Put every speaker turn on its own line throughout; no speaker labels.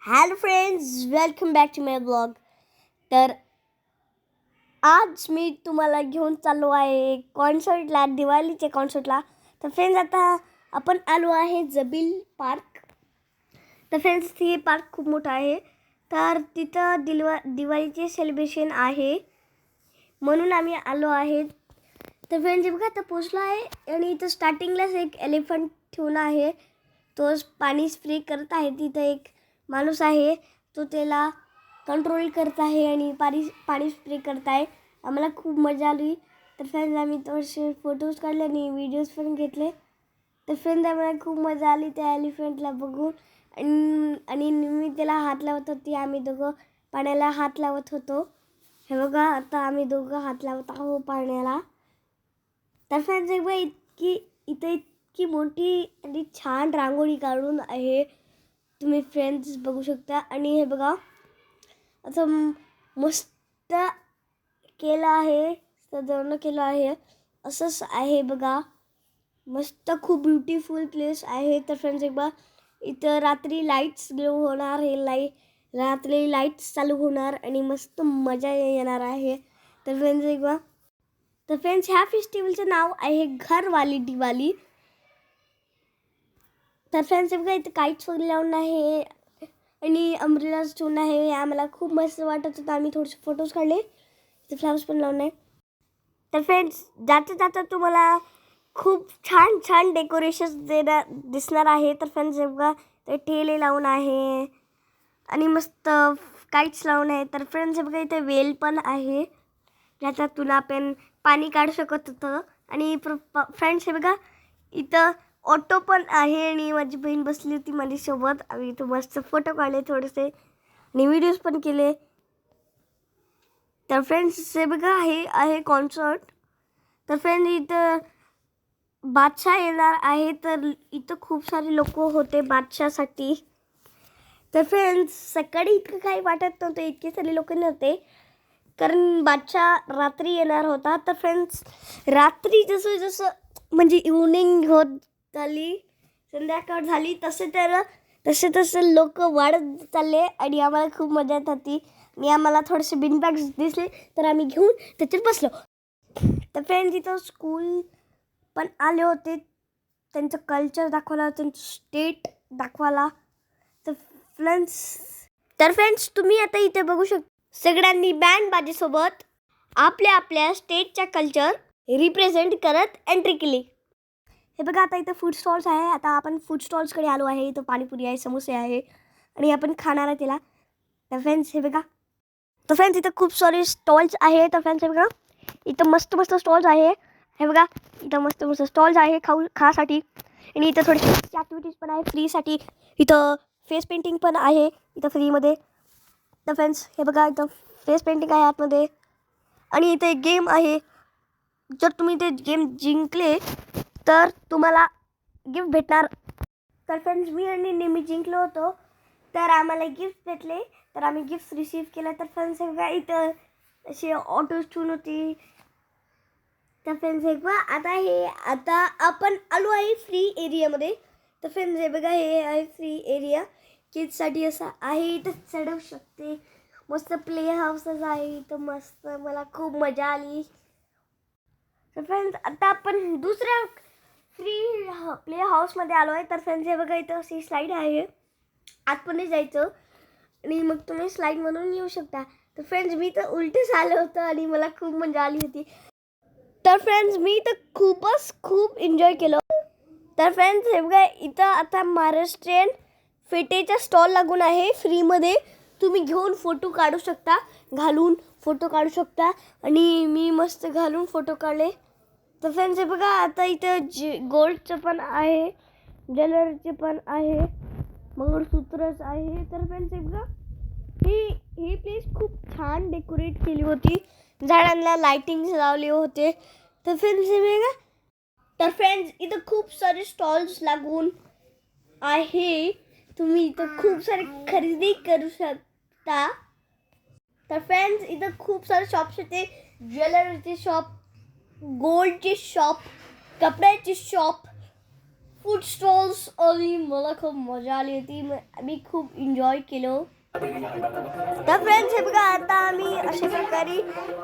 Hello friends, welcome back to my blog. तर आज मी तुम्हाला घेऊन चाललो आहे कॉन्सर्टला, दिवाळीच्या कॉन्सर्टला. तर फ्रेंड्स, आता आपण आलो आहे जबील पार्क. तर फ्रेंड्स, हे पार्क खूप मोठं आहे. तर तिथं दिवाळीचे सेलिब्रेशन आहे, म्हणून आम्ही आलो आहे. तर फ्रेंड्स, बघा आता पोचलो आहे आणि इथं स्टार्टिंगलाच एक एलिफंट ठेवून आहे. तो पाणी स्प्रे करत आहे. तिथं एक माणूस आहे, तो त्याला कंट्रोल करत आहे आणि पाणी स्प्रे करत आहे. आम्हाला खूप मजा आली. तर फ्रेंड्स, आम्ही थोडेसे फोटोज काढले आणि व्हिडिओज पण घेतले. तर फ्रेंड्स, आम्हाला खूप मजा आली त्या एलिफंटला बघून. आणि मी त्याला हात लावत होती. आम्ही दोघं पाण्याला हात लावत होतो. हे बघा, आता आम्ही दोघं हात लावत आहोत पाण्याला. तर फ्रेंड्स, एक इतकी मोठी आणि छान रांगोळी काढून आहे. तुम्ही फ्रेंड्स बघू शकता. आणि हे बघा, असं मस्त केलं आहे, सजवणं केलं आहे. असंच आहे बघा, मस्त खूप ब्युटिफुल प्लेस आहे. तर फ्रेंड्स, एक बघा, इथं रात्री लाईट्स ग्लो होणार. रात्री लाईट्स चालू होणार आणि मस्त मजा येणार आहे. तर फ्रेंड्स, एक बघा, तर फ्रेंड्स, ह्या फेस्टिवलचं नाव आहे घरवाली दिवाळी. तर फ्रेंड्स, बघा, इथं काईट्स वगैरे लावून आहे आणि अम्ब्रेलाज ठेवून आहे. आम्हाला खूप मस्त वाटत होतं. आम्ही थोडेसे फोटोज काढले. इथे फ्लावर्स पण लावून आहे. तर फ्रेंड्स, जाता जाता तुम्हाला खूप छान छान डेकोरेशन दिसणार आहे. तर फ्रेंड्स, बघा, ते ठेले लावून आहे आणि मस्त काईट्स लावून आहे. तर फ्रेंड्स, बघा, इथे वेल पण आहे, ज्याच्यातून आपण पाणी काढू शकत होतं. आणि फ्रेंड्स, हे बघा, इथं ऑटो पण आहे आणि माझी बहीण बसली होती माझ्यासोबत. आम्ही इथं मस्त फोटो काढले थोडेसे आणि व्हिडिओज पण केले. तर फ्रेंड्स, हे बघा, हे आहे कॉन्सर्ट. तर फ्रेंड्स, इथं बादशाह येणार आहे. तर इथं खूप सारे लोक होते बादशाहसाठी. तर फ्रेंड्स, सकाळी इतकं काही वाटत नव्हतं, इतके सारे लोक नव्हते, कारण बादशाह रात्री येणार होता. तर फ्रेंड्स, रात्री जसं जसं म्हणजे इव्हनिंग होत झाली, संध्याकाळ झाली, तसे लोक वाढत चालले आणि आम्हाला खूप मजा येत होती. आणि आम्हाला थोडेसे बिनबॅग्स दिसले, तर आम्ही घेऊन त्याच्यात बसलो. तर फ्रेंड्स, इथं स्कूल पण आले होते, त्यांचं कल्चर दाखवायला, त्यांचं स्टेट दाखवायला. तर फ्रेंड्स तर फ्रेंड्स, तुम्ही आता इथे बघू शकता, सगळ्यांनी बँड बाजेसोबत आपल्या आपल्या स्टेटच्या कल्चर रिप्रेझेंट करत एंट्री केली. हे बघा, आता इथं फूड स्टॉल्स आहे. आता आपण फूड स्टॉल्सकडे आलो आहे. इथं पाणीपुरी आहे, समोसे आहे आणि आपण खाणार आहे त्याला. तर फ्रेंड्स, हे बघा, तर फ्रेंड्स, इथं खूप सारे स्टॉल्स आहे. तर फ्रेंड्स, हे बघा, इथं मस्त मस्त स्टॉल्स आहे. हे बघा, इथं मस्त मस्त स्टॉल्स आहे खासाठी. आणि इथं थोडीशी ॲक्टिव्हिटीज पण आहे फ्रीसाठी. इथं फेस पेंटिंग पण आहे इथं फ्रीमध्ये. तर फ्रेंड्स, हे बघा, इथं फेस पेंटिंग आहे आतमध्ये. आणि इथे एक गेम आहे. जर तुम्ही ते गेम जिंकले तर तुम्हाला गिफ्ट भेटणार. तर फ्रेंड्स, मी आणि नेहमी जिंकलो होतो, तर आम्हाला गिफ्ट भेटले. तर आम्ही गिफ्ट रिसीव केलं. तर फ्रेंड्स, हे बघा, इथं असे ऑटोज ठेवून होती. तर फ्रेंड्स, हे बघा, आता आपण आलो आहे फ्री एरियामध्ये. तर फ्रेंड्स, हे बघा, हे आहे फ्री एरिया. किड्ससाठी असं आहे. इथं चढवू शकते. मस्त प्ले हाऊसच आहे इथं. मस्त, मला खूप मजा आली. तर फ्रेंड्स, आता आपण दुसऱ्या फ्री प्ले हाऊसमध्ये आलो आहे. तर फ्रेंड्स, हे बघा, इथं अशी स्लाईड आहे. आतमध्ये जायचं आणि मग तुम्ही स्लाईडमधून येऊ शकता. तर फ्रेंड्स, मी तर उलटेच आलं होतं आणि मला खूप मजा आली होती. तर फ्रेंड्स, मी तर खूप एन्जॉय केलं. तर फ्रेंड्स, हे बघा, इथं आता महाराष्ट्रीयन फेटेचा स्टॉल लागून आहे फ्रीमध्ये. तुम्ही घेऊन फोटो काढू शकता, घालून फोटो काढू शकता. आणि मी मस्त घालून फोटो काढले. तर फ्रेंड्स, हे बघा, आता इथं गोल्डचं पण आहे, ज्वेलरीचे पण आहे, मंगळसूत्रच आहे. तर फ्रेंड्स, हे बघा, ही प्लेस खूप छान डेकोरेट केली होती. झाडांना लाइटिंग लावले होते. तर फ्रेंड्स, हे बघा, तर फ्रेंड्स, इथं खूप सारे स्टॉल्स लागून आहे. तुम्ही इथं खूप सारे खरेदी करू शकता. तर फ्रेंड्स, इथं खूप सारे शॉप्स होते. ज्वेलरीचे शॉप, गोल्डचे शॉप, कपड्याचे शॉप, फूड स्टॉल्स आणि मला खूप मजा आली होती. आम्ही खूप एन्जॉय केलं. तर फ्रेंड्स हे बघा, आता आम्ही अशा प्रकारे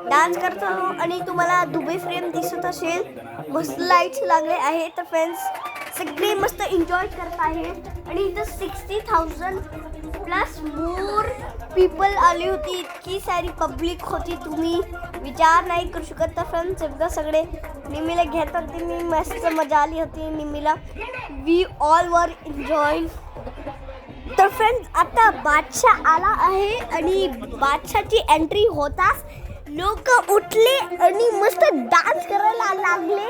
डान्स करतो आणि तुम्हाला दुबई फ्रेम दिसत असेल. मस्त लाईट्स लागले आहे. तर फ्रेंड्स सगळे मस्त एन्जॉय करत आहे आणि इथं 60,000 प्लस मोर पीपल आली होती. इतकी सारी पब्लिक होती, तुम्ही विचार नाही करू शकत. तर फ्रेंड्स एकदा सगळे निमीला घेत होते. मी मस्त मजा आली होती निमीला. We all were enjoying. तर फ्रेंड्स आता बादशाह आला आहे आणि बादशाहची एंट्री होताच लोक उठले आणि मस्त डान्स करायला लागले,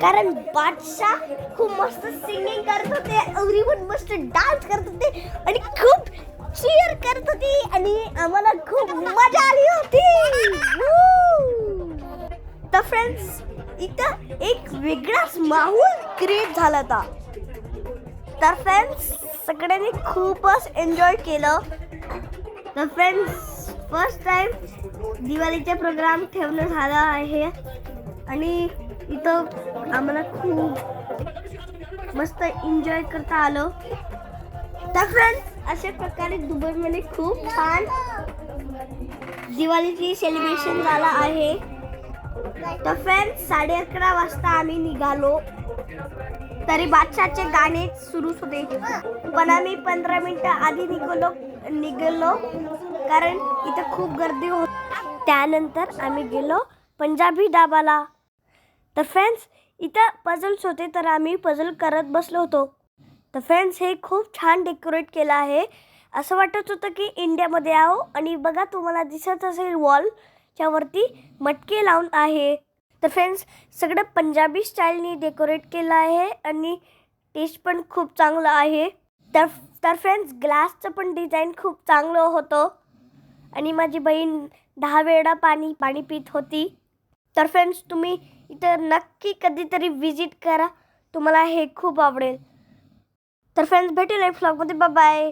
कारण बादशाह खूप मस्त सिंगिंग करत होते. एव्हरीवन मस्त डान्स करत होते आणि खूप चीअर करत होती आणि आम्हाला खूप मजा आली होती. तर फ्रेंड्स इथं एक वेगळाच माहोल क्रिएट झाला होता. तर फ्रेंड्स सगळ्यांनी खूपच एन्जॉय केलं. तर फ्रेंड्स फर्स्ट टाइम दिवाळीचे प्रोग्राम ठेवणं झालं आहे आणि इथं आम्हाला खूप मस्त एन्जॉय करता आलं. तर फ्रेंड्स अशा प्रकारे दुबईमध्ये खूप छान दिवाळीची सेलिब्रेशन झालं आहे. तर फ्रेंड्स 11:30 वाजता आम्ही निघालो. तरी बादशाहचे गाणे सुरूच होते, पण आम्ही 15 मिनिटं आधी निघालो कारण इथं खूप गर्दी होती. त्यानंतर आम्ही गेलो पंजाबी डाबाला. तर फ्रेंड्स इथं पझल्स होते, तर आम्ही पझल करत बसलो होतो. तर फ्रेंड्स हे खूप छान डेकोरेट केलं आहे. असं वाटत होतं की इंडियामध्ये आहो. आणि बघा तुम्हाला दिसत असेल वॉलच्या वरती मटके लावून आहे. तर फ्रेंड्स सगळं पंजाबी स्टाईलनी डेकोरेट केलं आहे आणि टेस्ट पण खूप चांगलं आहे. तर फ्रेंड्स ग्लासचं पण डिझाईन खूप चांगलं होतं आणि माझी बहीण 10 वेळा पाणी पित होती. तर फ्रेंड्स तुम्ही इथं नक्की कधीतरी विजिट करा, तुम्हाला हे खूप आवडेल. तर फ्रेंड्स भेटूया नेक्स्ट व्लॉगमध्ये. Bye bye.